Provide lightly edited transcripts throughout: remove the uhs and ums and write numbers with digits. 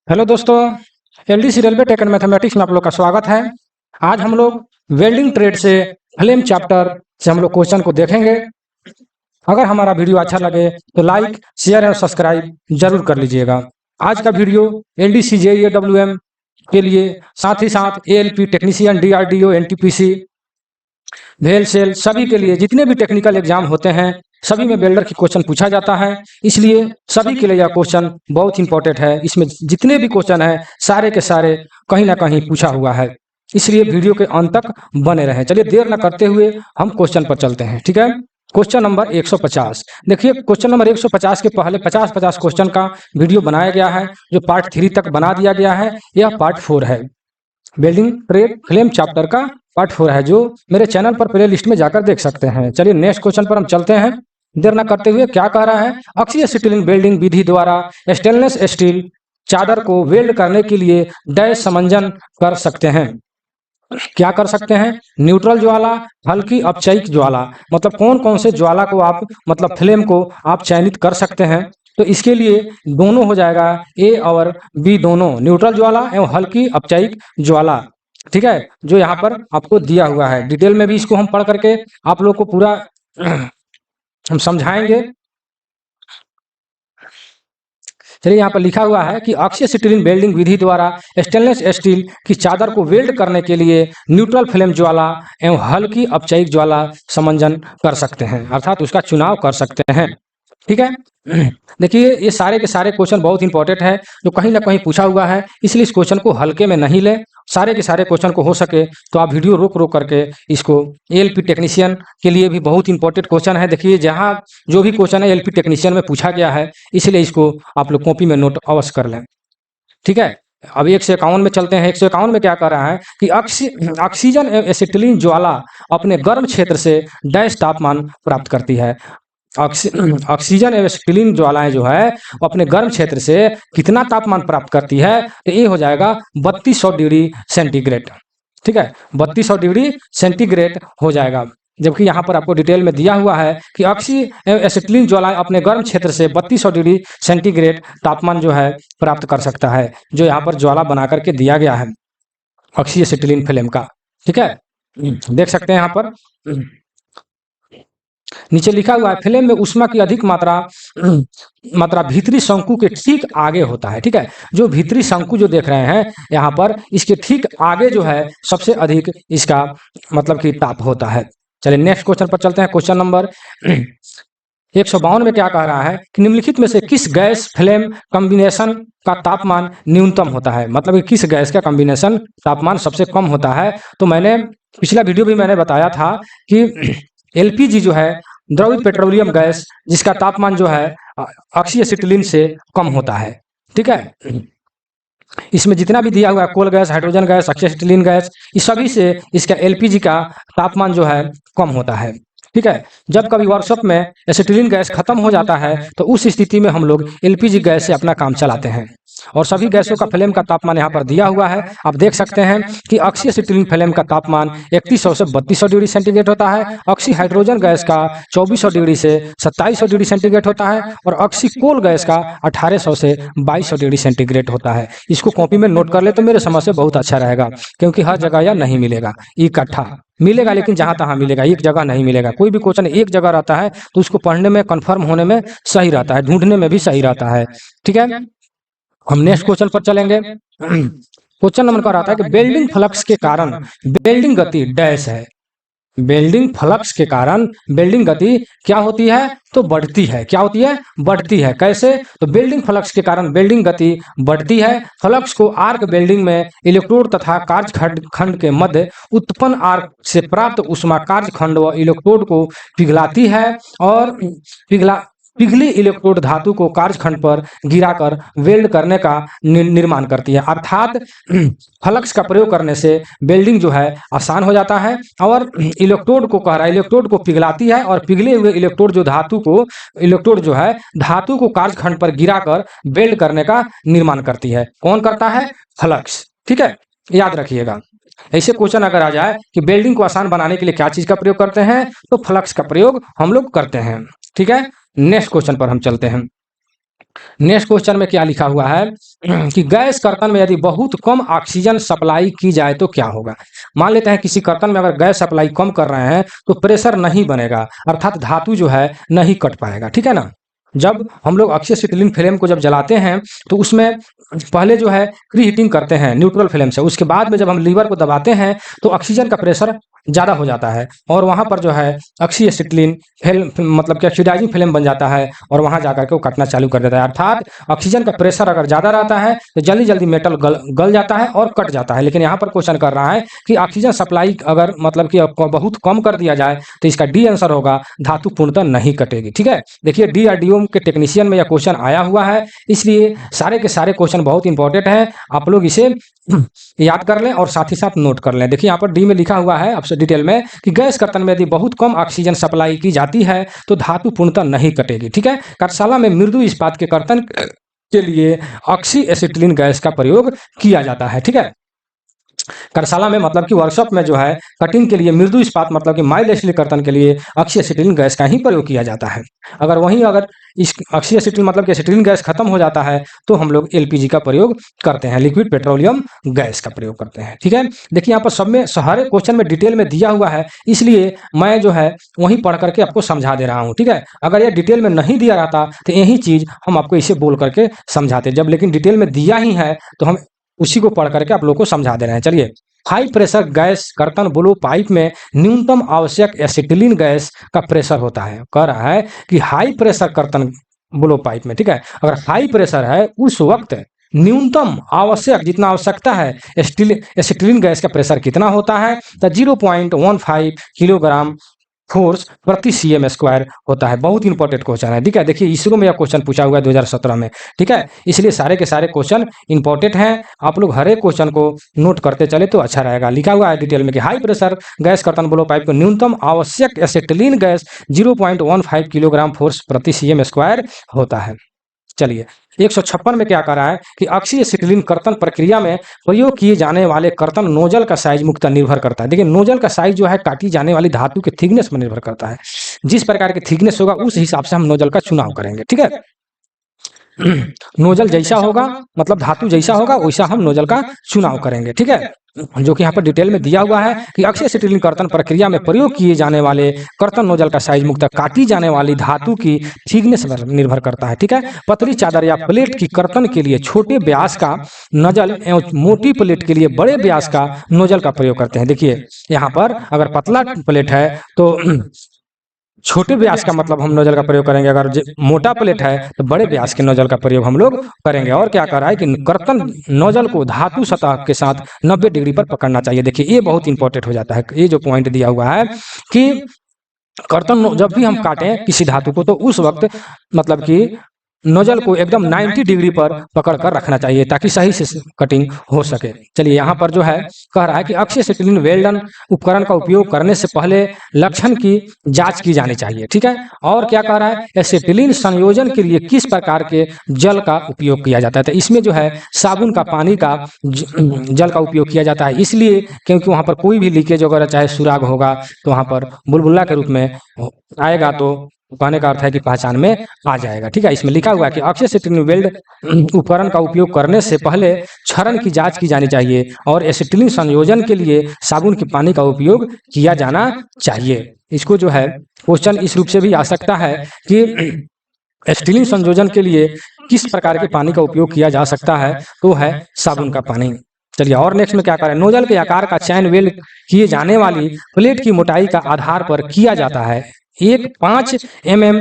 Hello दोस्तों, LDC railway tech and mathematics में आप लोग का स्वागत है। आज हम लोग वेल्डिंग ट्रेड से फ्लेम चैप्टर से हम लोग क्वेश्चन को देखेंगे। अगर हमारा वीडियो अच्छा लगे तो लाइक, शेयर और सब्सक्राइब जरूर कर लीजिएगा। आज का वीडियो एलडीसी जेईई के लिए, साथ ही साथ एएलपी टेक्नीशियन, डीआरडीओ, एनटीपीसी, भेल सेल सभी के लिए, जितने भी टेक्निकल एग्जाम होते हैं सभी में वेल्डर की क्वेश्चन पूछा जाता है। इसलिए सभी के लिए यह क्वेश्चन बहुत इंपॉर्टेंट है। इसमें जितने भी क्वेश्चन है सारे के सारे कहीं ना कहीं पूछा हुआ है, इसलिए वीडियो के अंत तक बने रहें। चलिए देर न करते हुए हम क्वेश्चन पर चलते हैं। ठीक है, क्वेश्चन नंबर 150। देखिए, क्वेश्चन नंबर 150 के पहले 50-50 क्वेश्चन का वीडियो बनाया गया है, जो पार्ट 3 तक बना दिया गया है। यह पार्ट 4 है, बिल्डिंग ट्रेड फ्लेम चैप्टर का पार्ट 4 है, जो मेरे चैनल पर प्ले लिस्ट में जाकर देख सकते हैं। चलिए नेक्स्ट क्वेश्चन पर हम चलते हैं देर न करते हुए। क्या कह रहा है? अक्षीय स्टीलिंग वेल्डिंग विधि द्वारा स्टेनलेस स्टील चादर को वेल्ड करने के लिए डैश समंजन कर सकते हैं। क्या कर सकते हैं? न्यूट्रल ज्वाला, हल्की अपचयिक ज्वाला, मतलब कौन कौन से ज्वाला को आप, मतलब फ्लेम को आप चयनित कर सकते हैं। तो इसके लिए दोनों हो जाएगा, ए और बी दोनों, न्यूट्रल ज्वाला एवं हल्की अपचयिक ज्वाला। ठीक है, जो यहाँ पर आपको दिया हुआ है। डिटेल में भी इसको हम पढ़ करके आप लोग को पूरा हम समझाएंगे। चलिए, यहाँ पर लिखा हुआ है कि अक्षीय स्टीलिंग वेल्डिंग विधि द्वारा स्टेनलेस स्टील की चादर को वेल्ड करने के लिए न्यूट्रल फ्लेम ज्वाला एवं हल्की अपचयिक ज्वाला समंजन कर सकते हैं, अर्थात उसका चुनाव कर सकते हैं। ठीक है, देखिए ये सारे के सारे क्वेश्चन बहुत इंपॉर्टेंट है, जो कहीं ना कहीं पूछा हुआ है, इसलिए इस क्वेश्चन को हल्के में नहीं लें। सारे के सारे क्वेश्चन को हो सके तो आप वीडियो रोक रोक करके इसको, एएलपी टेक्नीशियन के लिए भी बहुत इंपॉर्टेंट क्वेश्चन है। देखिए, जहाँ जो भी क्वेश्चन है एएलपी टेक्नीशियन में पूछा गया है, इसलिए इसको आप लोग कॉपी में नोट अवश्य कर लें। ठीक है, अब 151 में चलते हैं। 151 में क्या कर रहा है कि ऑक्सीजन एसिटिलीन ज्वाला अपने गर्म क्षेत्र से डैश तापमान प्राप्त करती है। ऑक्सीजन एसिटिलीन ज्वालाएं जो है अपने गर्म क्षेत्र से कितना तापमान प्राप्त करती है, तो ये हो जाएगा 3200 डिग्री सेंटीग्रेड। ठीक है, 3200 डिग्री सेंटीग्रेड हो जाएगा। जबकि यहाँ पर आपको डिटेल में दिया हुआ है कि एसिटिलीन ज्वालाएं अपने गर्म क्षेत्र से 3200 डिग्री सेंटीग्रेड तापमान जो है प्राप्त कर सकता है, जो यहाँ पर ज्वाला बना करके दिया गया है अक्षीय एसिटिलीन फ्लेम का। ठीक है, देख सकते हैं यहाँ पर नीचे लिखा हुआ है, फ्लेम में ऊष्मा की अधिक मात्रा भीतरी शंकु के ठीक आगे होता है। ठीक है, जो भीतरी शंकु जो देख रहे हैं यहाँ पर, इसके ठीक आगे जो है सबसे अधिक इसका मतलब कि ताप होता है। चलिए नेक्स्ट क्वेश्चन पर चलते हैं। क्वेश्चन नंबर 152 में क्या कह रहा है कि निम्नलिखित में से किस गैस फ्लेम कॉम्बिनेशन का तापमान न्यूनतम होता है, मतलब कि किस गैस का कॉम्बिनेशन तापमान सबसे कम होता है। तो मैंने पिछला वीडियो भी मैंने बताया था कि एलपीजी जो है, द्रवित पेट्रोलियम गैस, जिसका तापमान जो है अक्षीय एसिटिलीन से कम होता है। ठीक है, इसमें जितना भी दिया हुआ है, कोल गैस, हाइड्रोजन गैस, अक्षीय एसिटिलीन गैस, इस सभी से इसका एलपीजी का तापमान जो है कम होता है। ठीक है, जब कभी वर्कशॉप में एसिटिलीन गैस खत्म हो जाता है तो उस स्थिति में हम लोग एलपीजी गैस से अपना काम चलाते हैं। और सभी गैसों का फ्लेम का तापमान यहाँ पर दिया हुआ है। आप देख सकते हैं कि अक्षीय एसिटिलीन फ्लेम का तापमान 3100 से 3200 डिग्री सेंटीग्रेड होता है। अक्षी हाइड्रोजन गैस का 2400 डिग्री से 2700 डिग्री सेंटीग्रेड होता है, और अक्षी कोल गैस का 1800 से 2200 डिग्री सेंटीग्रेड होता है। इसको कॉपी में नोट कर ले तो मेरे समझ से बहुत अच्छा रहेगा, क्योंकि हर जगह यह नहीं मिलेगा, इकट्ठा मिलेगा, लेकिन जहां तहां मिलेगा, एक जगह नहीं मिलेगा। कोई भी क्वेश्चन एक जगह रहता है तो उसको पढ़ने में, कंफर्म होने में सही रहता है, ढूंढने में भी सही रहता है। ठीक है, हम नेक्स्ट क्वेश्चन पर चलेंगे। क्वेश्चन नंबर का रहता है कि बेल्डिंग फ्लक्स के कारण बेल्डिंग गति डैश है। बेल्डिंग फ्लक्स के कारण बेल्डिंग गति क्या होती है? तो बढ़ती है। क्या होती है? बढ़ती है। कैसे? तो बेल्डिंग फ्लक्स के कारण बेल्डिंग गति बढ़ती है। फ्लक्स को आर्क बेल्डिंग में इलेक्ट्रोड तथा कार्य खंड के मध्य उत्पन्न आर्क से प्राप्त ऊष्मा कार्य खंड व इलेक्ट्रोड को पिघलाती है, और पिघली इलेक्ट्रोड धातु को कार्यखंड पर गिराकर वेल्ड करने का निर्माण करती है। अर्थात फ्लक्स का प्रयोग करने से वेल्डिंग जो है आसान हो जाता है, और इलेक्ट्रोड को कह रहा है, इलेक्ट्रोड को पिघलाती है, और पिघले हुए इलेक्ट्रोड जो है धातु को कार्यखंड पर गिराकर वेल्ड करने का निर्माण करती है। कौन करता है? फ्लक्स। ठीक है, याद रखिएगा। ऐसे क्वेश्चन अगर आ जाए कि वेल्डिंग को आसान बनाने के लिए क्या चीज का प्रयोग करते हैं, तो फ्लक्स का प्रयोग हम लोग करते हैं। ठीक है, नेक्स्ट क्वेश्चन पर हम चलते हैं। नेक्स्ट क्वेश्चन में क्या लिखा हुआ है कि गैस कर्तन में यदि बहुत कम ऑक्सीजन सप्लाई की जाए तो क्या होगा। मान लेते हैं किसी कर्तन में अगर गैस सप्लाई कम कर रहे हैं तो प्रेशर नहीं बनेगा, अर्थात धातु जो है नहीं कट पाएगा, ठीक है ना। जब हम लोग अक्षीय सिटिलीन फ्लेम को जब जलाते हैं तो उसमें पहले जो है प्री हीटिंग करते हैं न्यूट्रल फ्लेम से, उसके बाद में जब हम लीवर को दबाते हैं तो ऑक्सीजन का प्रेशर ज़्यादा हो जाता है और वहाँ पर जो है अक्षीय सिटिलीन फ्लेम मतलब कि ऑक्सीडाइजिंग फ्लेम बन जाता है और वहाँ जाकर के वो कटना चालू कर देता है। अर्थात ऑक्सीजन का प्रेशर अगर ज़्यादा रहता है तो जल्दी जल्दी मेटल गल जाता है और कट जाता है। लेकिन यहाँ पर क्वेश्चन कर रहा है कि ऑक्सीजन सप्लाई अगर मतलब कि बहुत कम कर दिया जाए तो इसका डी आंसर होगा, धातु पूर्णतः नहीं कटेगी, ठीक है। देखिए DRDO के टेक्नीशियन में यह क्वेश्चन आया हुआ है, इसलिए सारे के सारे क्वेश्चन बहुत इंपॉर्टेंट है, आप लोग इसे याद कर लें और साथ ही साथ नोट कर लें। देखिए यहाँ पर डी में लिखा हुआ है आपसे डिटेल में कि गैस कर्तन में यदि बहुत कम ऑक्सीजन सप्लाई की जाती है तो धातु पूर्णतः नहीं कटेगी, ठीक है। कार्यशाला में मृदु इस्पात के कर्तन के लिए ऑक्सी एसिटिलीन गैस का प्रयोग किया जाता है, ठीक है। कार्यशाला में मतलब कि वर्कशॉप में जो है कटिंग के लिए मृदु इस्पात मतलब कि माइल्ड स्टील कर्तन के लिए ऑक्सी एसिटिलीन गैस का ही प्रयोग किया जाता है। अगर इस ऑक्सी एसिटिलीन मतलब कि एसिटिलीन गैस खत्म हो जाता है तो हम लोग LPG का प्रयोग करते हैं, लिक्विड पेट्रोलियम गैस का प्रयोग करते हैं, ठीक है। देखिए यहाँ पर सब में हर एक क्वेश्चन में डिटेल में दिया हुआ है, इसलिए मैं जो है वहीं पढ़ करके आपको समझा दे रहा हूँ, ठीक है। अगर ये डिटेल में नहीं दिया रहता तो यही चीज हम आपको इसे बोल करके समझाते, जब लेकिन डिटेल में दिया ही है तो हम उसी को पढ़ करके आप लोग को समझा दे रहे हैं। चलिए, हाई प्रेशर गैस कर्तन ब्लो पाइप में न्यूनतम आवश्यक एसिटिलीन गैस का प्रेशर होता है। कह रहा है कि हाई प्रेशर कर्तन ब्लो पाइप में, ठीक है, अगर हाई प्रेशर है उस वक्त न्यूनतम आवश्यक जितना आवश्यकता है एसिटिलीन गैस का प्रेशर कितना होता है, तो 0.15 किलोग्राम फोर्स प्रति cm² होता है। बहुत इंपॉर्टेंट क्वेश्चन है, ठीक है। देखिए इसरो में यह क्वेश्चन पूछा हुआ है 2017 में, ठीक है। इसलिए सारे के सारे क्वेश्चन इंपॉर्टेंट हैं, आप लोग हर एक क्वेश्चन को नोट करते चले तो अच्छा रहेगा। लिखा हुआ है डिटेल में कि हाई प्रेशर गैस कर्तन ब्लो पाइप को न्यूनतम आवश्यक एसिटिलीन गैस 0.15 किलोग्राम फोर्स प्रति cm² होता है। चलिए 156 में क्या कह रहा है कि अक्षीय एसिटिलीन कर्तन प्रक्रिया में प्रयोग किए जाने वाले कर्तन नोजल का साइज मुख्यतः निर्भर करता है। देखिए नोजल का साइज जो है काटी जाने वाली धातु के थिकनेस पर निर्भर करता है, जिस प्रकार के थिकनेस होगा उस हिसाब से हम नोजल का चुनाव करेंगे, ठीक है। नोजल जैसा होगा मतलब धातु जैसा होगा वैसा हम नोजल का चुनाव करेंगे, ठीक है। जो कि यहाँ पर डिटेल में दिया हुआ है कि अक्षीय एसिटिलीन कर्तन प्रक्रिया में प्रयोग किए जाने वाले कर्तन नोजल का साइज मुख्यतः काटी जाने वाली धातु की थिकनेस पर निर्भर करता है, ठीक है। पतली चादर या प्लेट की कर्तन के लिए छोटे व्यास का नोजल एवं मोटी प्लेट के लिए बड़े व्यास का नोजल का प्रयोग करते हैं। देखिए यहाँ पर अगर पतला प्लेट है तो छोटे व्यास का मतलब हम नोजल का प्रयोग करेंगे, अगर मोटा प्लेट है तो बड़े व्यास के नोजल का प्रयोग हम लोग करेंगे। और क्या कर रहा है कि कर्तन नोजल को धातु सतह के साथ 90 डिग्री पर पकड़ना चाहिए। देखिए ये बहुत इंपॉर्टेंट हो जाता है, ये जो पॉइंट दिया हुआ है कि कर्तन जब भी हम काटें किसी धातु को तो उस वक्त मतलब कि नोजल को एकदम 90 डिग्री पर पकड़ कर रखना चाहिए ताकि सही से कटिंग हो सके। चलिए यहाँ पर जो है कह रहा है कि अक्षीय एसिटिलीन वेल्डन उपकरण का उपयोग करने से पहले लक्षण की जांच की जानी चाहिए, ठीक है। और क्या कह रहा है, एसिटिलीन संयोजन के लिए किस प्रकार के जल का उपयोग किया जाता है, तो इसमें जो है साबुन का पानी का जल का उपयोग किया जाता है, इसलिए क्योंकि वहाँ पर कोई भी लीकेज वगैरह चाहे सुराग होगा तो वहाँ पर बुलबुला के रूप में आएगा, तो कहने का अर्थ है कि पहचान में आ जाएगा, ठीक है। इसमें लिखा हुआ है कि अक्षीय एसिटिलीन वेल्ड उपकरण का उपयोग करने से पहले क्षरण की जांच की जानी चाहिए और एसिटिलीन संयोजन के लिए साबुन के पानी का उपयोग किया जाना चाहिए। इसको जो है क्वेश्चन इस रूप से भी आ सकता है कि एसिटिलीन संयोजन के लिए किस प्रकार के पानी का उपयोग किया जा सकता है, तो है साबुन का पानी। चलिए और नेक्स्ट में क्या करें, नोजल के आकार का चयन वेल्ड किए जाने वाली प्लेट की मोटाई का आधार पर किया जाता है। एक 5 mm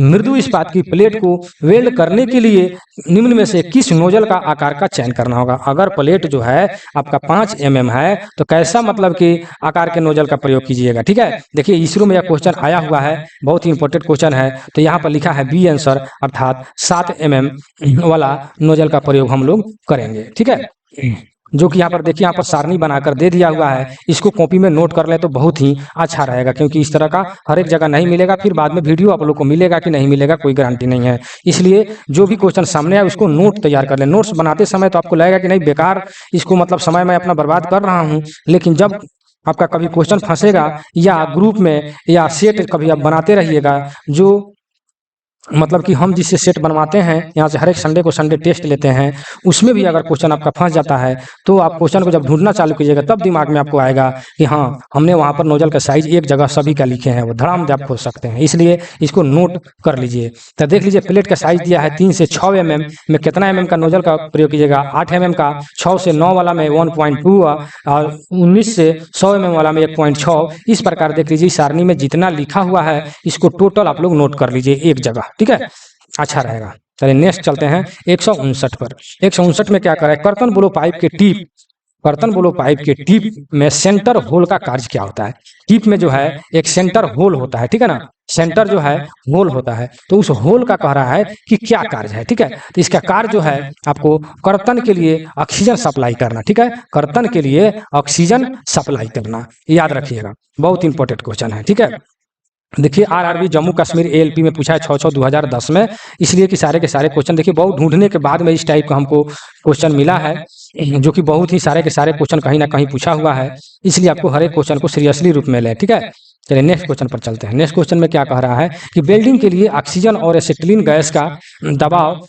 मृदु इस्पात की प्लेट को वेल्ड करने के लिए निम्न में से किस नोजल का आकार का चयन करना होगा। अगर प्लेट जो है आपका 5 mm है तो कैसा मतलब कि आकार के नोजल का प्रयोग कीजिएगा, ठीक है। देखिए इसरो में यह क्वेश्चन आया हुआ है, बहुत ही इंपॉर्टेंट क्वेश्चन है, तो यहाँ पर लिखा है बी आंसर अर्थात 7 mm वाला नोजल का प्रयोग हम लोग करेंगे, ठीक है। जो कि यहाँ पर देखिए यहाँ पर सारणी बनाकर दे दिया हुआ है, इसको कॉपी में नोट कर ले तो बहुत ही अच्छा रहेगा, क्योंकि इस तरह का हर एक जगह नहीं मिलेगा, फिर बाद में वीडियो आप लोग को मिलेगा कि नहीं मिलेगा कोई गारंटी नहीं है। इसलिए जो भी क्वेश्चन सामने आए उसको नोट तैयार कर ले। नोट्स बनाते समय तो आपको लगेगा कि नहीं बेकार इसको मतलब समय मैं अपना बर्बाद कर रहा हूँ, लेकिन जब आपका कभी क्वेश्चन फंसेगा या ग्रुप में या सेट कभी आप बनाते रहिएगा, जो मतलब कि हम जिससे सेट बनवाते हैं यहाँ से हर एक संडे को संडे टेस्ट लेते हैं, उसमें भी अगर क्वेश्चन आपका फंस जाता है तो आप क्वेश्चन को जब ढूंढना चालू कीजिएगा तब दिमाग में आपको आएगा कि हाँ हमने वहाँ पर नोजल का साइज एक जगह सभी का लिखे हैं, वो धड़ाम से आप खोज सकते हैं। इसलिए इसको नोट कर लीजिए। तो देख लीजिए प्लेट का साइज दिया है 3 से 6 mm में कितना mm का नोजल का प्रयोग कीजिएगा, 8 mm का, 6 से 9 वाला में 1.2 और 19 से 100 mm वाला में 1.6। इस प्रकार देख लीजिए सारणी में जितना लिखा हुआ है इसको टोटल आप लोग नोट कर लीजिए एक जगह, ठीक है, अच्छा रहेगा। चलिए नेक्स्ट चलते हैं 159 पर। 159 में क्या करें, कर्तन ब्लो पाइप के टिप, कर्तन ब्लो पाइप के टिप में सेंटर होल का कार्य क्या होता है। टिप में जो है एक सेंटर होल होता है, ठीक है ना, सेंटर जो है होल होता है, तो उस होल का कह रहा है कि क्या कार्य है, ठीक है। तो इसका कार्य जो है आपको कर्तन के लिए ऑक्सीजन सप्लाई करना, ठीक है, कर्तन के लिए ऑक्सीजन सप्लाई करना, याद रखिएगा, बहुत इंपॉर्टेंट क्वेश्चन है, ठीक है। देखिए आरआरबी जम्मू कश्मीर एएलपी में पूछा है 6/6/2010 में, इसलिए कि सारे के सारे क्वेश्चन देखिए बहुत ढूंढने के बाद में इस टाइप का हमको क्वेश्चन मिला है, जो कि बहुत ही सारे के सारे क्वेश्चन कहीं ना कहीं पूछा हुआ है, इसलिए आपको हर एक क्वेश्चन को सीरियसली रूप में लें, ठीक है। चलिए नेक्स्ट क्वेश्चन पर चलते हैं। नेक्स्ट क्वेश्चन में क्या कह रहा है कि वेल्डिंग के लिए ऑक्सीजन और एसिटिलीन गैस का दबाव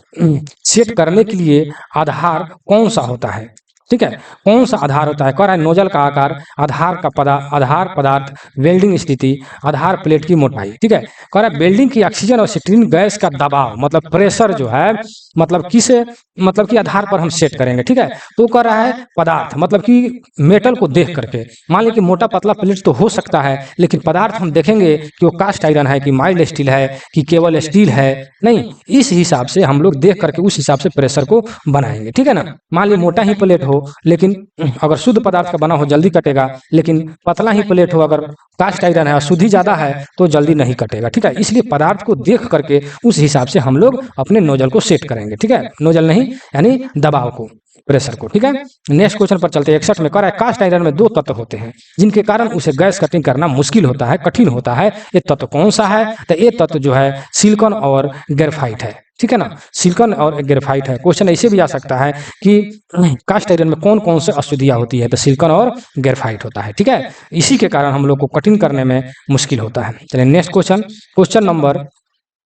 सेट करने के लिए आधार कौन सा होता है, ठीक है, कौन सा आधार होता है। कह रहा है नोजल का आकार, आधार पदार्थ, वेल्डिंग स्थिति, आधार प्लेट की मोटाई, ठीक है। कह रहा है वेल्डिंग की ऑक्सीजन और सिट्रीन गैस का दबाव मतलब प्रेशर जो है मतलब किस मतलब कि आधार पर हम सेट करेंगे, ठीक है। तो कह रहा है पदार्थ मतलब कि मेटल को देख करके, मान लीजिए कि मोटा पतला प्लेट तो हो सकता है लेकिन पदार्थ हम देखेंगे कि वो कास्ट आयरन है कि माइल्ड स्टील है कि केवल स्टील है, नहीं, इस हिसाब से हम लोग देख करके उस हिसाब से प्रेशर को बनाएंगे, ठीक है ना। मान लीजिए मोटा ही प्लेट हो लेकिन अगर शुद्ध पदार्थ का बना हो जल्दी कटेगा, लेकिन पतला ही प्लेट हो अगर कास्ट आयरन है और शुद्धि ज्यादा है तो जल्दी नहीं कटेगा, ठीक है। इसलिए पदार्थ को देख करके उस हिसाब से हम लोग अपने नोजल को सेट करेंगे, ठीक है, नोजल नहीं यानी दबाव को, प्रेशर को, ठीक है। नेक्स्ट क्वेश्चन पर चलते हैं 61 में। कह रहा है कास्ट आयरन में 2 तत्व होते हैं जिनके कारण उसे गैस कटिंग करना मुश्किल होता है, कठिन होता है, ये तत्व कौन सा है। तो ये तत्व जो है सिलिकॉन और ग्रेफाइट है, ठीक है ना, सिलिकॉन और ग्रेफाइट है। क्वेश्चन ऐसे भी आ सकता है कि कास्ट आयरन में कौन कौन से अशुद्धियां होती है, तो सिलिकॉन और ग्रेफाइट होता है, ठीक है। इसी के कारण हम लोग को कटिंग करने में मुश्किल होता है। चलिए नेक्स्ट क्वेश्चन, क्वेश्चन नंबर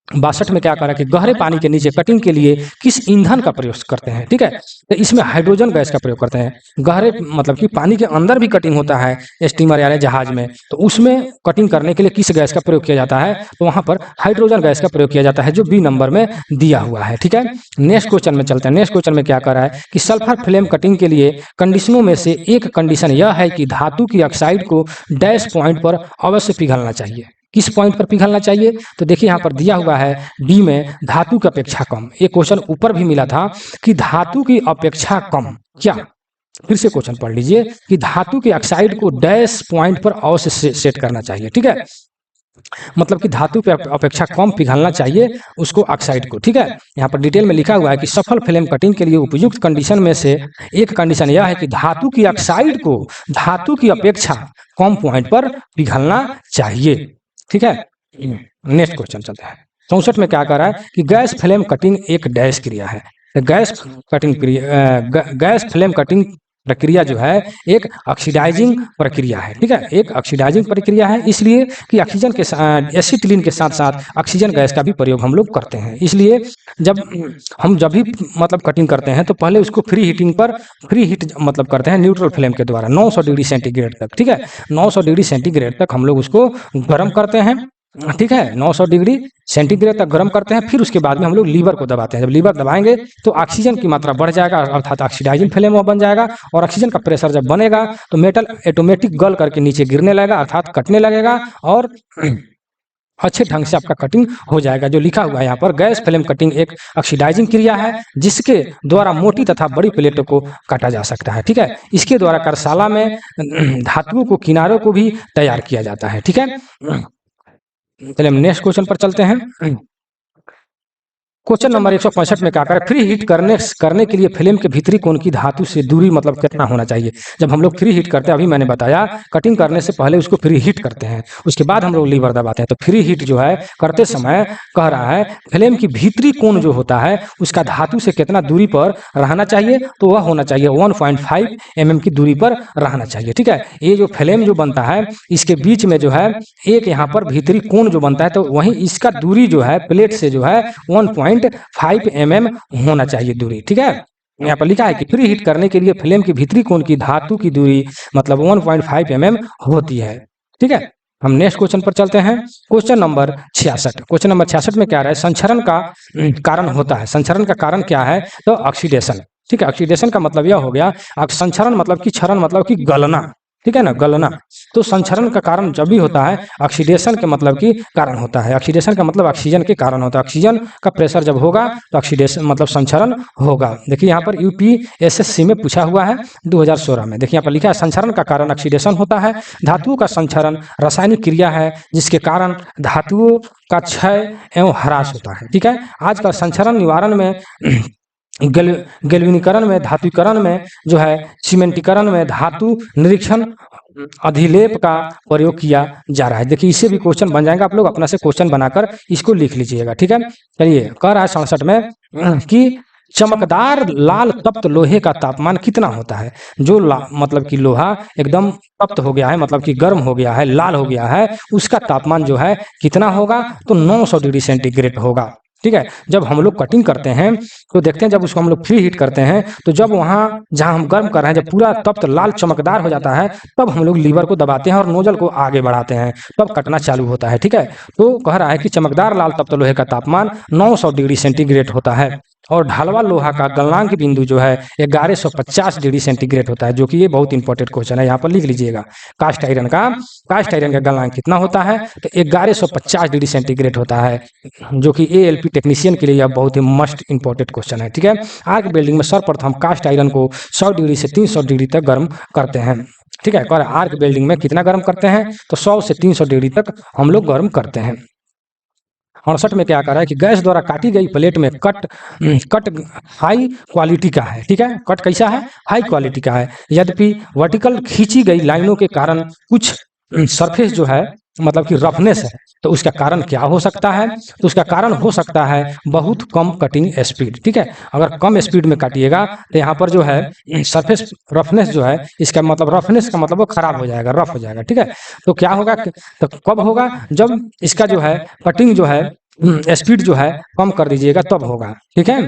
62 में क्या करा कि गहरे पानी के नीचे कटिंग के लिए किस ईंधन का प्रयोग करते हैं, ठीक है। तो इसमें हाइड्रोजन गैस का प्रयोग करते हैं। गहरे मतलब कि पानी के अंदर भी कटिंग होता है स्टीमर यानी जहाज में, तो उसमें कटिंग करने के लिए किस गैस का प्रयोग किया जाता है, तो वहां पर हाइड्रोजन गैस का प्रयोग किया जाता है जो बी नंबर में दिया हुआ है, ठीक है। नेक्स्ट क्वेश्चन में चलते हैं। नेक्स्ट क्वेश्चन में क्या कर रहा है कि सल्फर फ्लेम कटिंग के लिए कंडीशनों में से एक कंडीशन यह है कि धातु की ऑक्साइड को डैश पॉइंट पर अवश्य पिघलना चाहिए। किस पॉइंट पर पिघलना चाहिए, तो देखिए यहाँ पर दिया हुआ है डी में धातु की अपेक्षा कम। एक क्वेश्चन ऊपर भी मिला था कि धातु की अपेक्षा कम क्या, फिर से क्वेश्चन पढ़ लीजिए कि धातु की ऑक्साइड को डैश पॉइंट पर अवश्य सेट करना चाहिए, ठीक है, मतलब कि धातु पे अपेक्षा कम पिघलना चाहिए उसको ऑक्साइड को, ठीक है। यहाँ पर डिटेल में लिखा हुआ है कि सफल फ्लेम कटिंग के लिए उपयुक्त कंडीशन में से एक कंडीशन यह है कि धातु की ऑक्साइड को धातु की अपेक्षा कम पॉइंट पर पिघलना चाहिए, ठीक है। नेक्स्ट क्वेश्चन चलते हैं। 64 में क्या कर रहा है कि गैस फ्लेम कटिंग एक डैश क्रिया है। Gas cutting gas flame cutting प्रक्रिया जो है एक ऑक्सीडाइजिंग प्रक्रिया है, ठीक है, एक ऑक्सीडाइजिंग प्रक्रिया है, इसलिए कि ऑक्सीजन के एसिटिलीन के साथ साथ ऑक्सीजन गैस का भी प्रयोग हम लोग करते हैं। इसलिए जब भी मतलब कटिंग करते हैं तो पहले उसको फ्री हीट मतलब करते हैं न्यूट्रल फ्लेम के द्वारा 900 डिग्री सेंटीग्रेड तक, ठीक है, 900 डिग्री सेंटीग्रेड तक हम लोग उसको गर्म करते हैं, ठीक है, 900 डिग्री सेंटीग्रेड तक गर्म करते हैं। फिर उसके बाद में हम लोग लीवर को दबाते हैं। जब लीवर दबाएंगे तो ऑक्सीजन की मात्रा बढ़ जाएगा अर्थात ऑक्सीडाइजिंग फ्लेम बन जाएगा, और ऑक्सीजन का प्रेशर जब बनेगा तो मेटल ऑटोमेटिक गल करके नीचे गिरने लगेगा अर्थात कटने लगेगा और अच्छे ढंग से आपका कटिंग हो जाएगा। जो लिखा हुआ है यहाँ पर गैस फ्लेम कटिंग एक ऑक्सीडाइजिंग क्रिया है जिसके द्वारा मोटी तथा बड़ी प्लेटों को काटा जा सकता है, ठीक है। इसके द्वारा कार्यशाला में धातुओं को किनारों को भी तैयार किया जाता है, ठीक है। चलिए हम नेक्स्ट क्वेश्चन पर चलते हैं। क्वेश्चन नंबर 165 में क्या करें, फ्री हीट करने के लिए फिल्म के भीतरी कोण की धातु से दूरी मतलब कितना होना चाहिए। जब हम लोग फ्री हीट करते हैं, अभी मैंने बताया कटिंग करने से पहले उसको फ्री हीट करते हैं, उसके बाद हम लोग लीवर दबाते हैं। तो फ्री हीट जो है करते समय कह रहा है फिल्म की भीतरी कोण जो होता है उसका धातु से कितना दूरी पर रहना चाहिए, तो वह होना चाहिए 1.5 mm की दूरी पर रहना चाहिए। ठीक है, ये जो फिल्म जो बनता है इसके बीच में जो है एक यहाँ पर भीतरी कोण जो बनता है, तो वहीं इसका दूरी जो है प्लेट से जो है 1.5 mm होना चाहिए दूरी। ठीक है, यहाँ पर लिखा है कि प्री हीट करने के लिए फिल्म की भीतरी कोण की धातु की दूरी मतलब 1.5 mm होती है। ठीक है, हम नेक्स्ट क्वेश्चन पर चलते हैं। क्वेश्चन नंबर 66, क्वेश्चन नंबर 66 में क्या रहा है, संचरण का कारण होता है। संचरण का कारण क्या है, तो ऑक्सीडेशन। ठीक है, ऑक्सीडेशन का मतलब यह हो गया, संचरण मतलब कि क्षरण मतलब कि गलना। ठीक है ना, गलना। तो संचरण का कारण जब भी होता है ऑक्सीडेशन के मतलब कि कारण होता है। ऑक्सीडेशन का मतलब ऑक्सीजन के कारण होता है। ऑक्सीजन का प्रेशर जब होगा तो ऑक्सीडेशन मतलब संचरण होगा। देखिए यहाँ पर यूपीएसएससी में पूछा हुआ है 2016 में। देखिए यहाँ पर लिखा है संचरण का कारण ऑक्सीडेशन होता है। धातुओं का संचरण रासायनिक क्रिया है जिसके कारण धातुओं का क्षय एवं ह्रास होता है। ठीक है, आजकल संचरण निवारण में गैल्वेनीकरण में, धातुकरण में जो है, सीमेंटीकरण में धातु निरीक्षण अधिलेप का प्रयोग किया जा रहा है। देखिए इससे भी क्वेश्चन बन जाएगा, आप लोग अपना से क्वेश्चन बनाकर इसको लिख लीजिएगा। ठीक है, चलिए कह रहा है 67 में कि चमकदार लाल तप्त लोहे का तापमान कितना होता है। जो मतलब कि लोहा एकदम तप्त हो गया है, मतलब कि गर्म हो गया है, लाल हो गया है, उसका तापमान जो है कितना होगा, तो 900 डिग्री सेंटीग्रेड होगा। ठीक है, जब हम लोग कटिंग करते हैं तो देखते हैं जब उसको हम लोग फ्री हीट करते हैं तो जब वहां जहां हम गर्म कर रहे हैं जब पूरा तप्त लाल चमकदार हो जाता है तब हम लोग लीवर को दबाते हैं और नोजल को आगे बढ़ाते हैं, तब कटना चालू होता है। ठीक है, तो कह रहा है कि चमकदार लाल तप्त लोहे का तापमान 900 डिग्री सेंटीग्रेड होता है और ढलवा लोहा का गलनांक बिंदु जो है 1150 डिग्री सेंटीग्रेड होता है, जो कि ये बहुत इंपॉर्टेंट क्वेश्चन है, यहाँ पर लिख लीजिएगा। कास्ट आयरन का गलनांक कितना होता है, तो 1150 डिग्री सेंटीग्रेड होता है, जो कि एएलपी टेक्नीशियन के लिए यह बहुत ही मस्ट इंपॉर्टेंट क्वेश्चन है। ठीक है, आर्क वेल्डिंग में सर्वप्रथम कास्ट आयरन को 100 डिग्री से 300 डिग्री तक गर्म करते हैं। ठीक है, और आर्क वेल्डिंग में कितना गर्म करते हैं, तो 100 से 300 डिग्री तक हम लोग गर्म करते हैं। 68 में क्या कर रहा है कि गैस द्वारा काटी गई प्लेट में कट हाई क्वालिटी का है। ठीक है, कट कैसा है, हाई क्वालिटी का है। यद्यपि वर्टिकल खींची गई लाइनों के कारण कुछ सरफेस जो है मतलब कि रफनेस है, तो उसका कारण क्या हो सकता है, तो उसका कारण हो सकता है बहुत कम कटिंग स्पीड। ठीक है, अगर कम स्पीड में काटिएगा तो यहाँ पर जो है सरफेस रफनेस जो है, इसका मतलब रफनेस का मतलब वो खराब हो जाएगा, रफ हो जाएगा। ठीक है, तो क्या होगा, तो कब होगा, जब इसका जो है कटिंग जो है स्पीड जो है कम कर दीजिएगा तब होगा। ठीक है,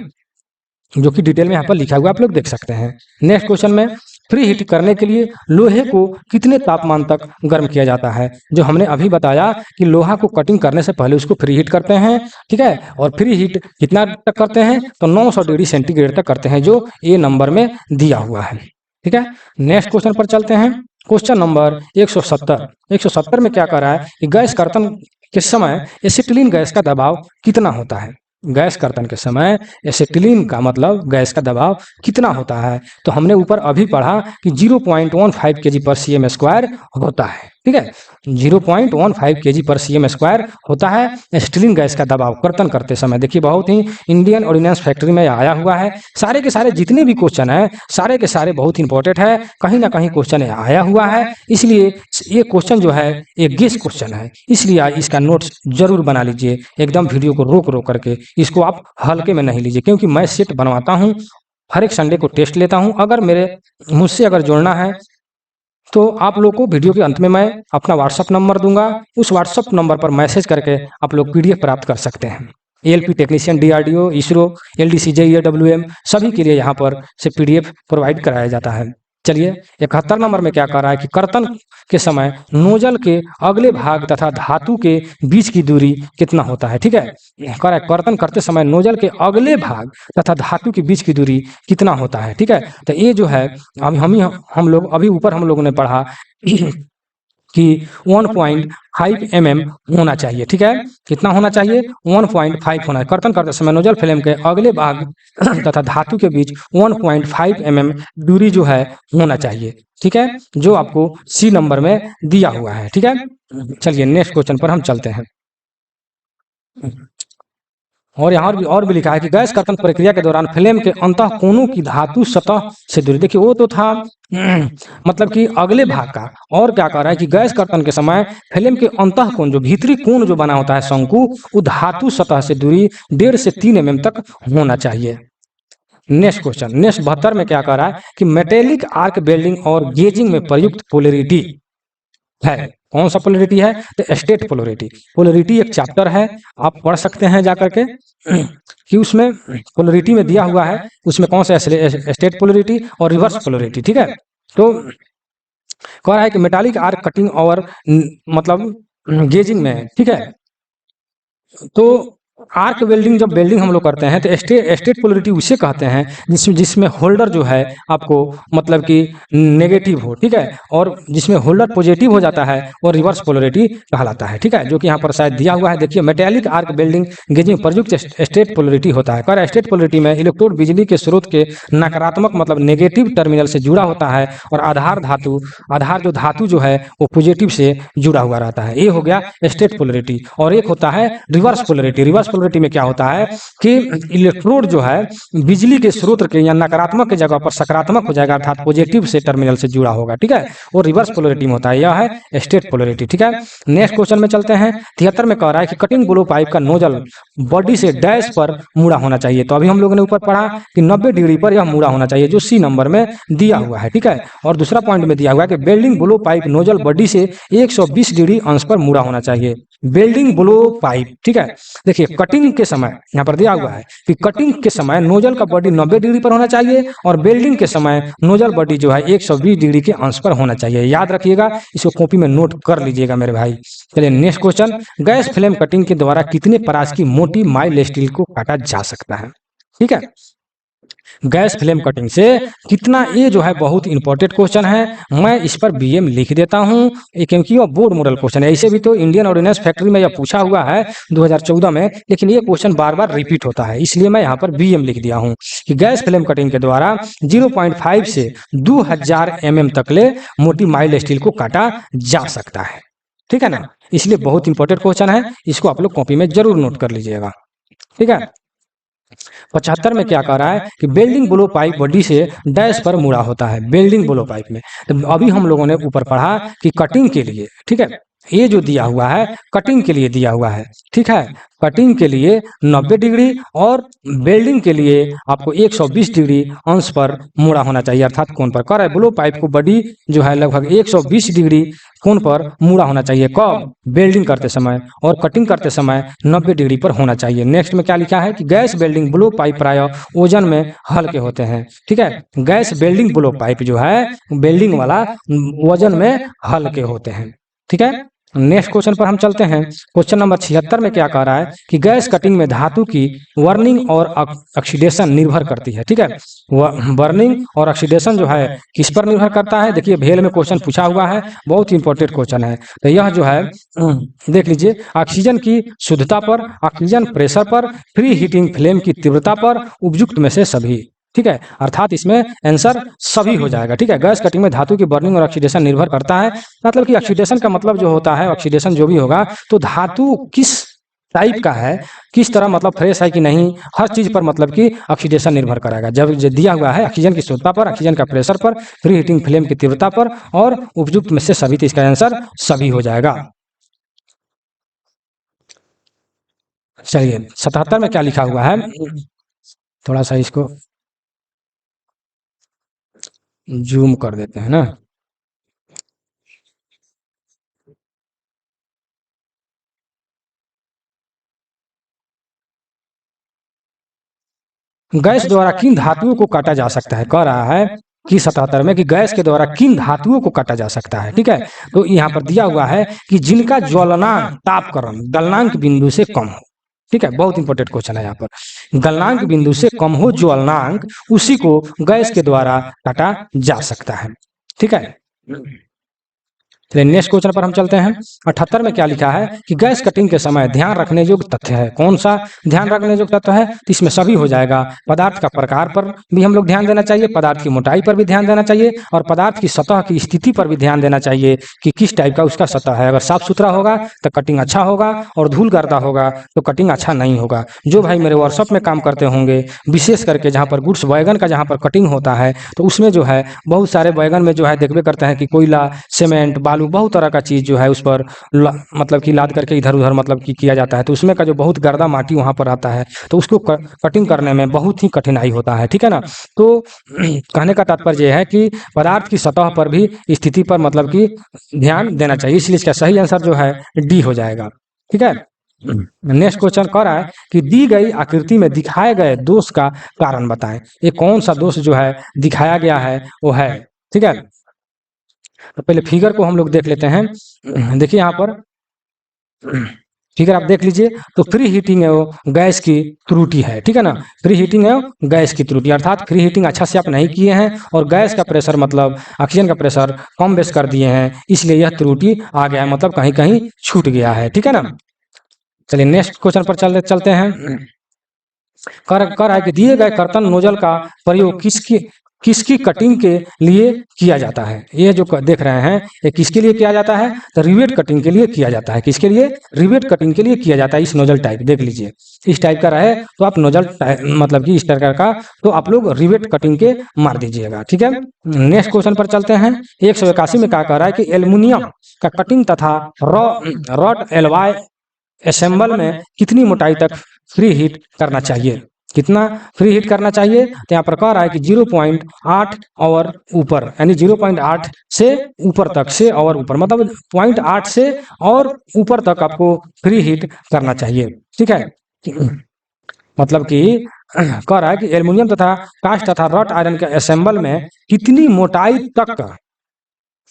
जो कि डिटेल में यहाँ पर लिखा हुआ आप लोग देख सकते हैं। नेक्स्ट क्वेश्चन में फ्री हीट करने के लिए लोहे को कितने तापमान तक गर्म किया जाता है। जो हमने अभी बताया कि लोहा को कटिंग करने से पहले उसको फ्री हीट करते हैं। ठीक है, और फ्री हीट कितना तक करते हैं, तो 900 डिग्री सेंटीग्रेड तक करते हैं, जो ए नंबर में दिया हुआ है। ठीक है, नेक्स्ट क्वेश्चन पर चलते हैं। क्वेश्चन नंबर 170 में क्या कर रहा है कि गैस कर्तन के समय एसिटिलीन गैस का दबाव कितना होता है। गैस कर्तन के समय एसिटिलीन का मतलब गैस का दबाव कितना होता है, तो हमने ऊपर अभी पढ़ा कि 0.15 kg पर cm स्क्वायर होता है। ठीक है, 0.15 kg पर cm स्क्वायर होता है एसिटिलीन गैस का दबाव कर्तन करते समय। देखिए बहुत ही इंडियन ऑर्डिनेंस फैक्ट्री में आया हुआ है। सारे के सारे जितने भी क्वेश्चन है सारे के सारे बहुत इंपॉर्टेंट है, कहीं ना कहीं क्वेश्चन आया हुआ है, इसलिए ये क्वेश्चन जो है एक गेस क्वेश्चन है, इसलिए इसका नोट्स जरूर बना लीजिए। एकदम वीडियो को रोक रोक करके इसको आप हल्के में नहीं लीजिए, क्योंकि मैं सेट बनवाता हूँ, हर एक संडे को टेस्ट लेता हूँ। अगर मुझसे अगर जुड़ना है तो आप लोग को वीडियो के अंत में मैं अपना व्हाट्सअप नंबर दूंगा, उस व्हाट्सअप नंबर पर मैसेज करके आप लोग पीडीएफ प्राप्त कर सकते हैं। ALP technician, DRDO, ISRO, LDC, JEE, W M सभी के लिए यहाँ पर से पीडीएफ प्रोवाइड कराया जाता है। चलिए 71 नंबर में क्या कर रहा है कि कर्तन के समय नोजल के अगले भाग तथा धातु के बीच की दूरी कितना होता है। ठीक है, कह रहा है कर्तन करते समय नोजल के अगले भाग तथा धातु के बीच की दूरी कितना होता है। ठीक है, तो ये जो है अभी हम लोग अभी ऊपर हम लोगों ने पढ़ा कि 1.5 mm होना चाहिए। ठीक है, कितना होना चाहिए, 1.5 होना है। कर्तन करते समय नोजल फिल्म के अगले भाग तथा धातु के बीच 1.5 mm दूरी जो है होना चाहिए। ठीक है, जो आपको सी नंबर में दिया हुआ है। ठीक है, चलिए नेक्स्ट क्वेश्चन पर हम चलते हैं। और यहाँ और भी लिखा है कि गैस कर्तन प्रक्रिया के दौरान फ्लेम के अंतः कोनों की धातु सतह से दूरी, देखिए वो तो था मतलब कि अगले भाग का, और क्या कह रहा है कि गैस कर्तन के समय फ्लेम के अंतः कोण, जो भीतरी कोण जो बना होता है शंकु, वो धातु सतह से दूरी 1.5 से 3 mm तक होना चाहिए। नेक्स्ट क्वेश्चन, नेक्स्ट 72 में क्या कह रहा है कि मेटेलिक आर्क वेल्डिंग और गेजिंग में प्रयुक्त पोलैरिटी है, कौन सा पोलैरिटी है, तो स्टेट पोलैरिटी। पोलैरिटी एक चैप्टर है, आप पढ़ सकते हैं जाकर के कि उसमें पोलैरिटी में दिया हुआ है, उसमें कौन सा स्टेट पोलैरिटी और रिवर्स पोलैरिटी, ठीक है। तो कह रहा है कि मेटालिक आर्क कटिंग और मतलब गेजिंग में, ठीक है। तो आर्क वेल्डिंग, जब वेल्डिंग हम लोग करते हैं तो स्टेट पोलैरिटी उसे कहते हैं जिसमें होल्डर जो है आपको मतलब कि नेगेटिव हो, ठीक है, और जिसमें होल्डर पॉजिटिव हो जाता है वो रिवर्स पोलैरिटी कहलाता है, ठीक है, जो कि यहाँ पर शायद दिया हुआ है। देखिए मेटेलिक आर्क वेल्डिंग गेजिंग प्रयुक्त स्टेट पोलैरिटी होता है। कर स्टेट पोलैरिटी में इलेक्ट्रोड बिजली के स्रोत के नकारात्मक मतलब नेगेटिव टर्मिनल से जुड़ा होता है, और आधार जो धातु जो है वो पॉजिटिव से जुड़ा हुआ रहता है। ये हो गया स्टेट पोलैरिटी। और एक होता है रिवर्स पोलैरिटी। रिवर्स पोलैरिटी में क्या होता है कि इलेक्ट्रोड जो है बिजली के स्रोत के या नकारात्मक की जगह पर सकारात्मक हो जाएगा, अर्थात पॉजिटिव से टर्मिनल से जुड़ा होगा, ठीक है, वो रिवर्स पोलैरिटी में होता है। यह है स्टेट पोलैरिटी, ठीक है। नेक्स्ट क्वेश्चन में चलते हैं। 73 में कह रहा है कि कटिंग ब्लो पाइप का नोजल बॉडी से डैश पर मुड़ा होना चाहिए। तो अभी हम लोगों ने ऊपर पढ़ा कि 90 डिग्री पर यह मुड़ा होना चाहिए, जो सी नंबर में दिया हुआ है, ठीक है। और दूसरा पॉइंट में दिया हुआ है कि welding blow pipe nozzle body से 120 डिग्री अंश पर मुड़ा होना चाहिए। बेल्डिंग ब्लो पाइप, ठीक है। देखिए कटिंग के समय यहाँ पर दिया हुआ है कि कटिंग के समय नोजल का बॉडी 90 डिग्री पर होना चाहिए, और बेल्डिंग के समय नोजल बॉडी जो है 120 डिग्री के अंश पर होना चाहिए। याद रखिएगा, इसको कॉपी में नोट कर लीजिएगा मेरे भाई। चलिए next question, gas flame cutting के द्वारा कितने परास की मोटी माइल्ड स्टील को काटा जा सकता है, ठीक है। गैस फ्लेम कटिंग से कितना, ये जो है बहुत इंपॉर्टेंट क्वेश्चन है। मैं इस पर बीएम लिख देता हूं, क्योंकि ये बोर्ड मॉडल क्वेश्चन है। ऐसे भी तो इंडियन ऑर्डिनेंस फैक्ट्री में यह पूछा हुआ है 2014 में, लेकिन ये क्वेश्चन बार बार रिपीट होता है, इसलिए मैं यहाँ पर बीएम लिख दिया हूँ कि गैस फ्लेम कटिंग के द्वारा 0.5 से 2000 mm तक ले मोटी माइल्ड स्टील को काटा जा सकता है, ठीक है ना। इसलिए बहुत इंपॉर्टेंट क्वेश्चन है, इसको आप लोग कॉपी में जरूर नोट कर लीजिएगा, ठीक है। 75 में क्या कह रहा है कि बेल्डिंग ब्लो पाइप बॉडी से डैश पर मुड़ा होता है। बेल्डिंग ब्लो पाइप में तो अभी हम लोगों ने ऊपर पढ़ा कि कटिंग के लिए, ठीक है, ये जो दिया हुआ है कटिंग के लिए दिया हुआ है, ठीक है। कटिंग के लिए 90 डिग्री और बेल्डिंग के लिए आपको 120 डिग्री अंश पर मुड़ा होना चाहिए, अर्थात कोण पर। कर ब्लो पाइप को बॉडी जो है लगभग 120 डिग्री कोण पर मुड़ा होना चाहिए, कब, बेल्डिंग करते समय, और कटिंग करते समय 90 डिग्री पर होना चाहिए। नेक्स्ट में क्या लिखा है कि गैस बेल्डिंग ब्लो पाइप प्राय ओजन में हल्के होते हैं, ठीक है। गैस बेल्डिंग ब्लो पाइप जो है बेल्डिंग वाला वजन में हल्के होते हैं, ठीक है। नेक्स्ट क्वेश्चन पर हम चलते हैं। क्वेश्चन नंबर 76 में क्या कह रहा है कि गैस कटिंग में धातु की वर्निंग और ऑक्सीडेशन निर्भर करती है, ठीक है। बर्निंग और ऑक्सीडेशन जो है किस पर निर्भर करता है, देखिए भेल में क्वेश्चन पूछा हुआ है, बहुत इंपॉर्टेंट क्वेश्चन है। तो यह जो है देख लीजिए, ऑक्सीजन की शुद्धता पर, ऑक्सीजन प्रेशर पर, फ्री हीटिंग फ्लेम की तीव्रता पर, उपयुक्त में से सभी, ठीक है। अर्थात इसमें आंसर सभी हो जाएगा, ठीक है। गैस कटिंग में धातु की बर्निंग और ऑक्सीडेशन निर्भर करता है, मतलब कि ऑक्सीडेशन का मतलब जो होता है, ऑक्सीडेशन जो भी होगा तो धातु किस टाइप का है, किस तरह मतलब फ्रेश है कि नहीं, हर चीज पर मतलब कि ऑक्सीडेशन निर्भर करेगा। जब दिया हुआ है ऑक्सीजन की शुद्धता पर, ऑक्सीजन का प्रेशर पर, फ्री हीटिंग फ्लेम की तीव्रता पर और उपयुक्त में से सभी, तो इसका आंसर सभी हो जाएगा। चलिए 77 में क्या लिखा हुआ है, थोड़ा सा इसको जूम कर देते हैं ना। गैस द्वारा किन धातुओं को काटा जा सकता है, कह रहा है कि 77 में कि गैस के द्वारा किन धातुओं को काटा जा सकता है, ठीक है। तो यहाँ पर दिया हुआ है कि जिनका ज्वलनांक तापकरण गलनांक बिंदु से कम हो, ठीक है। बहुत इंपॉर्टेंट क्वेश्चन है यहाँ पर, गलनांक बिंदु से कम हो ज्वलनांक, उसी को गैस के द्वारा काटा जा सकता है, ठीक है। चलिए नेक्स्ट क्वेश्चन पर हम चलते हैं। 78 में क्या लिखा है कि गैस कटिंग के समय ध्यान रखने योग्य तथ्य है। कौन सा ध्यान रखने योग्य तथ्य है? तो इसमें सभी हो जाएगा। पदार्थ का प्रकार पर भी हम लोग ध्यान देना चाहिए, पदार्थ की मोटाई पर भी ध्यान देना चाहिए, और पदार्थ की सतह की स्थिति पर भी ध्यान देना चाहिए कि किस टाइप का उसका सतह है। अगर साफ सुथरा होगा तो कटिंग अच्छा होगा, और धूल गर्दा होगा तो कटिंग अच्छा नहीं होगा। जो भाई मेरे वर्कशॉप में काम करते होंगे, विशेष करके जहाँ पर गुड्स वैगन का जहाँ पर कटिंग होता है, तो उसमें जो है बहुत सारे वैगन में जो है देखबे करते हैं कि कोयला, सीमेंट, बालू, बहुत तरह का चीज़ जो है उस पर मतलब कि लाद करके इधर उधर मतलब कि किया जाता है। तो उसमें का जो बहुत गर्दा माटी वहाँ पर आता है, तो उसको कटिंग करने में बहुत ही कठिनाई होता है, ठीक है ना। तो कहने का तात्पर्य यह है कि पदार्थ की सतह पर भी स्थिति पर मतलब कि ध्यान देना चाहिए। इसलिए इसका सही आंसर जो है डी हो जाएगा, ठीक है। नेक्स्ट क्वेश्चन कह रहा है कि दी गई आकृति में दिखाए गए दोष का कारण बताएं। ये कौन सा दोष जो है दिखाया गया है वो है, ठीक है। तो पहले फिगर को हम लोग देख लेते हैं। देखिए यहाँ पर फिगर आप देख लीजिए, तो फ्री हीटिंग है वो गैस की त्रुटि है, ठीक है ना। फ्री हीटिंग है गैस की त्रुटि, अर्थात फ्री हीटिंग अच्छा से आप नहीं किए हैं और गैस का प्रेशर मतलब ऑक्सीजन का प्रेशर कम बेस कर दिए हैं, इसलिए यह त्रुटि आ गया है, मतलब कहीं कहीं छूट गया है, ठीक है ना। चलिए नेक्स्ट क्वेश्चन पर चलते हैं। कर है कि दिए गए कर्तन नोजल का प्रयोग किसकी कटिंग के लिए किया जाता है। ये जो देख रहे हैं ये किसके लिए किया जाता है? तो रिवेट कटिंग के लिए किया जाता है। किसके लिए? रिवेट कटिंग के लिए किया जाता है। इस नोजल टाइप देख लीजिए, इस टाइप का रहे तो आप नोजल मतलब कि इस तरह का तो आप लोग रिवेट कटिंग के मार दीजिएगा, ठीक है। नेक्स्ट क्वेश्चन पर चलते हैं। 181 में क्या कह रहा है कि एल्युमिनियम का कटिंग तथा रॉड एलवाई असेंबल में कितनी मोटाई तक फ्री हीट करना चाहिए? कितना फ्री हीट करना चाहिए? तो यहाँ पर कह रहा है कि 0.8 और ऊपर, यानी 0.8 से ऊपर तक से और ऊपर, मतलब 0.8 से और ऊपर तक आपको फ्री हीट करना चाहिए, ठीक है। मतलब कि कह रहा है कि एल्युमिनियम तथा कास्ट तथा रॉट आयरन के असेंबल में कितनी मोटाई तक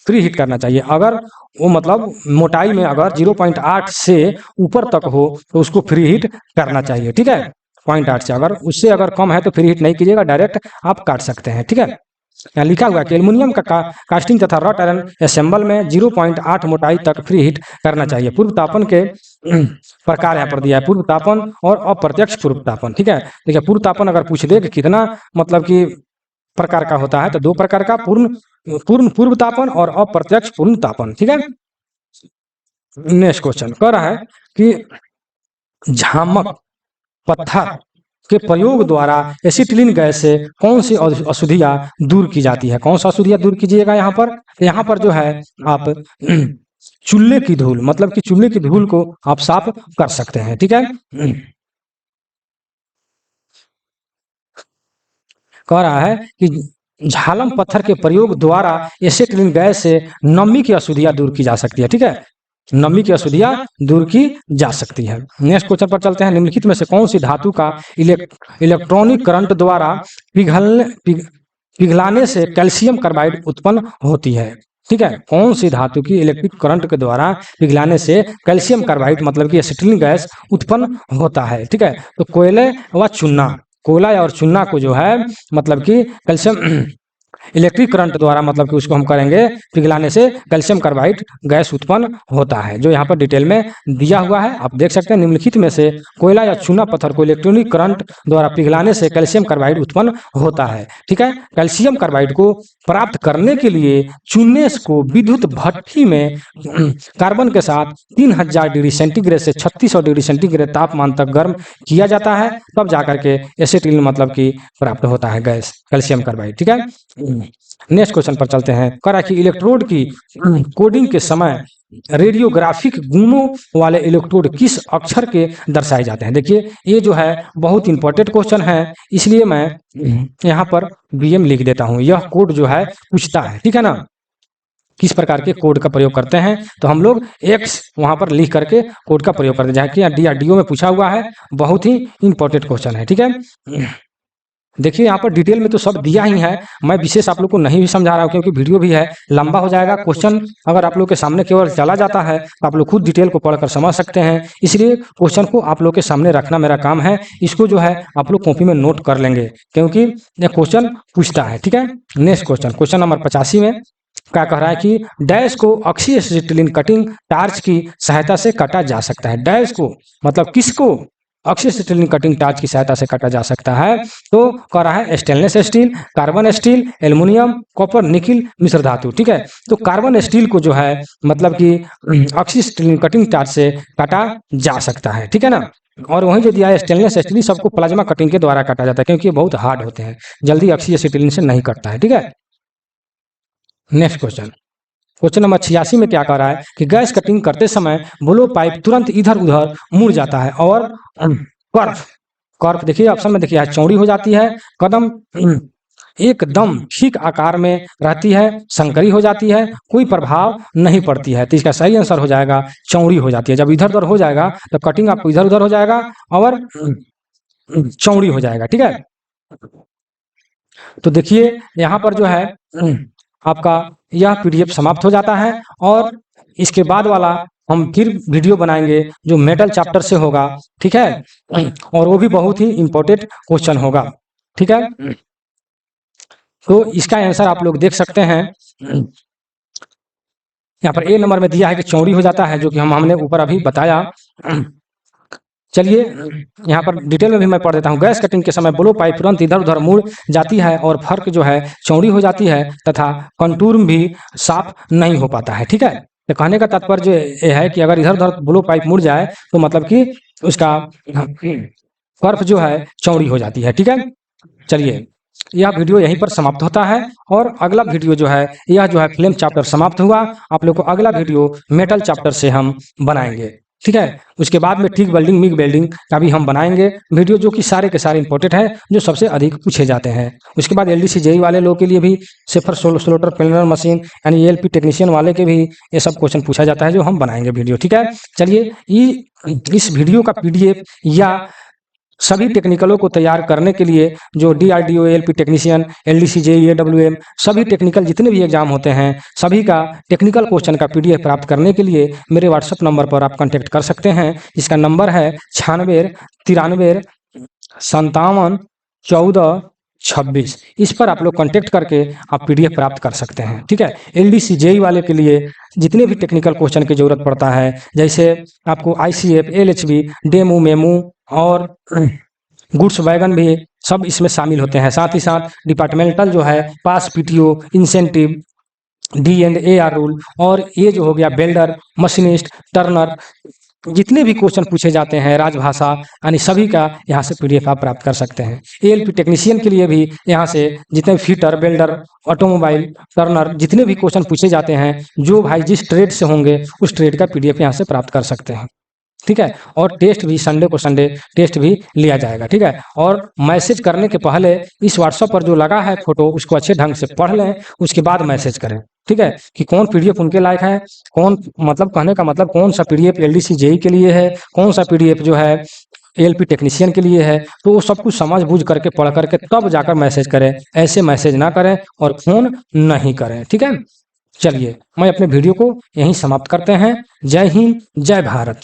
फ्री हीट करना चाहिए। अगर वो मतलब मोटाई में अगर 0.8 से ऊपर तक हो तो उसको फ्री हीट करना चाहिए, ठीक है। 0.8 से अगर उससे अगर कम है तो फ्री हीट नहीं कीजिएगा, डायरेक्ट आप काट सकते हैं, ठीक है। यहाँ लिखा हुआ है कि एल्युमिनियम का कास्टिंग तथा रॉट आयरन असेंबल में 0.8 मोटाई तक फ्री हीट करना चाहिए। पूर्व तापन के प्रकार यहाँ पर दिया है, पूर्व तापन और अप्रत्यक्ष पूर्व तापन, ठीक है। देखिए पूर्व तापन अगर पूछ दे कि कितना मतलब कि प्रकार का होता है, तो दो प्रकार का, पूर्व तापन और अप्रत्यक्ष पूर्ण तापन, ठीक है। नेक्स्ट क्वेश्चन कह रहा है कि झामक पत्थर के प्रयोग द्वारा एसिटिलीन गैस से कौन सी अशुद्धियां दूर की जाती है? कौन सा अशुद्धियां दूर कीजिएगा? यहाँ पर जो है आप चूल्हे की धूल, मतलब कि चूल्हे की धूल को आप साफ कर सकते हैं, ठीक है। कह रहा है कि झालम पत्थर के प्रयोग द्वारा एसिटिलीन गैस से नमी की अशुद्धियां दूर की जा सकती है, ठीक है। नमी की अशुद्धियां दूर की जा सकती है। नेक्स्ट क्वेश्चन पर चलते हैं। निम्नलिखित में से कौन सी धातु का इलेक्ट्रॉनिक करंट द्वारा पिघलाने से कैल्शियम कार्बाइड उत्पन्न होती है? ठीक है, कौन सी धातु की इलेक्ट्रिक करंट के द्वारा पिघलाने से कैल्शियम कार्बाइड मतलब कि एसिटिलीन गैस उत्पन्न होता है? ठीक है, तो कोयले व चूना, कोयला और चूना को जो है मतलब कि कैल्शियम इलेक्ट्रिक करंट द्वारा मतलब कि उसको हम करेंगे पिघलाने से कैल्शियम कार्बाइड गैस उत्पन्न होता है, जो यहाँ पर डिटेल में दिया हुआ है। आप देख सकते हैं निम्नलिखित में से कोयला या चूना पत्थर को इलेक्ट्रॉनिक करंट द्वारा पिघलाने से कैल्शियम कार्बाइड उत्पन्न होता है। ठीक है, कैल्शियम कार्बाइड को प्राप्त करने के लिए चूने को विद्युत भट्ठी में कार्बन के साथ 3000 डिग्री सेंटीग्रेड से 3600 डिग्री सेंटीग्रेड तापमान तक गर्म किया जाता है, तब जाकर के एसिटिलीन मतलब कि प्राप्त होता है गैस कैल्शियम कार्बाइड। ठीक है, नेक्स्ट क्वेश्चन पर चलते हैं। करा कि इलेक्ट्रोड की कोडिंग के समय रेडियोग्राफिक गुणों वाले इलेक्ट्रोड किस अक्षर के दर्शाए जाते हैं? देखिए ये जो है बहुत इंपॉर्टेंट क्वेश्चन है, इसलिए मैं यहाँ पर BM लिख देता हूँ। यह कोड जो है पूछता है, ठीक है ना, किस प्रकार के कोड का प्रयोग करते हैं, तो हम लोग X वहां पर लिख करके कोड का प्रयोग करते हैं, जहाँ कि DRDO में पूछा हुआ है। बहुत ही इंपॉर्टेंट क्वेश्चन है। ठीक है, देखिए यहाँ पर डिटेल में तो सब दिया ही है, मैं विशेष आप लोग को नहीं भी समझा रहा हूँ क्योंकि वीडियो भी है, लंबा हो जाएगा। क्वेश्चन अगर आप लोग के सामने केवल चला जाता है तो आप लोग खुद डिटेल को पढ़कर समझ सकते हैं, इसलिए क्वेश्चन को आप लोग के सामने रखना मेरा काम है। इसको जो है आप लोग कॉपी में नोट कर लेंगे क्योंकि ये क्वेश्चन पूछता है। ठीक है, नेक्स्ट क्वेश्चन, क्वेश्चन नंबर 85 में क्या कह रहा है कि डैश को अक्षीय एसिटिलीन कटिंग टार्च की सहायता से काटा जा सकता है। डैश को मतलब किसको? अक्षीय एसिटिलीन कटिंग टार्च की सहायता से काटा जा सकता है। तो कह रहा है stainless steel, carbon steel, aluminium, copper, nickel, मिश्र धातु। ठीक है, तो कार्बन स्टील को जो है मतलब कि अक्षीय एसिटिलीन कटिंग टार्च से काटा जा सकता है। ठीक है ना। और वहीं जो दिया है स्टेनलेस स्टील, सबको प्लाज्मा कटिंग के द्वारा काटा जाता है क्योंकि ये बहुत हार्ड होते हैं, जल्दी अक्षीय एसिटिलीन से नहीं कटता है। ठीक है, नेक्स्ट क्वेश्चन, क्वेश्चन नंबर 86 में क्या कह रहा है कि गैस कटिंग करते समय ब्लो पाइप तुरंत इधर उधर मुड़ जाता है और कर्व कर्व देखिए ऑप्शन में देखिए चौड़ी हो जाती है, कदम एकदम ठीक आकार में रहती है, संकरी हो जाती है, कोई प्रभाव नहीं पड़ती है। तो इसका सही आंसर हो जाएगा चौड़ी हो जाती है। जब इधर उधर हो जाएगा तो कटिंग आपको इधर उधर हो जाएगा और चौड़ी हो जाएगा। ठीक है, तो देखिए यहाँ पर जो है आपका यह पीडीएफ समाप्त हो जाता है और इसके बाद वाला हम फिर वीडियो बनाएंगे जो मेटल चैप्टर से होगा। ठीक है, और वो भी बहुत ही इंपॉर्टेंट क्वेश्चन होगा। ठीक है, तो इसका आंसर आप लोग देख सकते हैं। यहाँ पर ए नंबर में दिया है कि चौड़ी हो जाता है, जो कि हमने ऊपर अभी बताया। चलिए यहाँ पर डिटेल में भी मैं पढ़ देता हूँ। गैस कटिंग के समय ब्लो पाइप तुरंत इधर उधर मुड़ जाती है और फर्क जो है चौड़ी हो जाती है तथा कंटूर भी साफ नहीं हो पाता है। ठीक है, तो कहने का तात्पर्य ये है कि अगर इधर उधर ब्लो पाइप मुड़ जाए तो मतलब कि उसका कर्व जो है चौड़ी हो जाती है। ठीक है, चलिए यह वीडियो यहीं पर समाप्त होता है और अगला वीडियो जो है यह जो है फ्लेम चैप्टर समाप्त हुआ। आप लोग को अगला वीडियो मेटल चैप्टर से हम बनाएंगे। ठीक है, उसके बाद में ठीक वेल्डिंग, मिग वेल्डिंग का भी हम बनाएंगे वीडियो, जो कि सारे के सारे इंपॉर्टेंट है, जो सबसे अधिक पूछे जाते हैं। उसके बाद एलडीसी जेई वाले लोग के लिए भी सेफर स्लोटर प्लेनर मशीन यानी एएलपी टेक्नीशियन वाले के भी ये सब क्वेश्चन पूछा जाता है, जो हम बनाएंगे वीडियो। ठीक है, चलिए इस वीडियो का पीडीएफ या सभी टेक्निकलों को तैयार करने के लिए जो DRDO, ALP technician, LDC JEE, AWM सभी टेक्निकल जितने भी एग्जाम होते हैं सभी का टेक्निकल क्वेश्चन का पीडीएफ प्राप्त करने के लिए मेरे व्हाट्सएप नंबर पर आप कांटेक्ट कर सकते हैं। इसका नंबर है 96 93 57 14 26। इस पर आप लोग कांटेक्ट करके आप पीडीएफ प्राप्त कर सकते हैं। ठीक है, एलडीसी जेईई वाले के लिए जितने भी टेक्निकल क्वेश्चन की जरूरत पड़ता है, जैसे आपको आईसीएफ, एलएचबी, डेमो, मेमू और गुड्स वैगन भी सब इसमें शामिल होते हैं। साथ ही साथ डिपार्टमेंटल जो है पास, पीटीओ, इंसेंटिव, D&AR रूल और ये जो हो गया बेल्डर, मशीनिस्ट, टर्नर, जितने भी क्वेश्चन पूछे जाते हैं राजभाषा यानी सभी का यहाँ से पीडीएफ आप प्राप्त कर सकते हैं। एएलपी टेक्नीशियन के लिए भी यहाँ से जितने फिटर, बेल्डर, ऑटोमोबाइल, टर्नर जितने भी क्वेश्चन पूछे जाते हैं, जो भाई जिस ट्रेड से होंगे उस ट्रेड का पीडीएफ यहाँ से प्राप्त कर सकते हैं। ठीक है, और टेस्ट भी संडे को संडे टेस्ट भी लिया जाएगा। ठीक है, और मैसेज करने के पहले इस व्हाट्सएप पर जो लगा है फोटो उसको अच्छे ढंग से पढ़ लें, उसके बाद मैसेज करें। ठीक है, कि कौन पीडीएफ उनके लायक है, कौन मतलब कहने का मतलब कौन सा पीडीएफ एलडीसी जेईई के लिए है, कौन सा पीडीएफ जो है एएलपी टेक्नीशियन के लिए है। तो वो सब कुछ समझ बूझ करके पढ़ करके तब जाकर मैसेज करें, ऐसे मैसेज ना करें और फोन नहीं करें। ठीक है, चलिए मैं अपने वीडियो को यहीं समाप्त करते हैं। जय हिंद, जय भारत।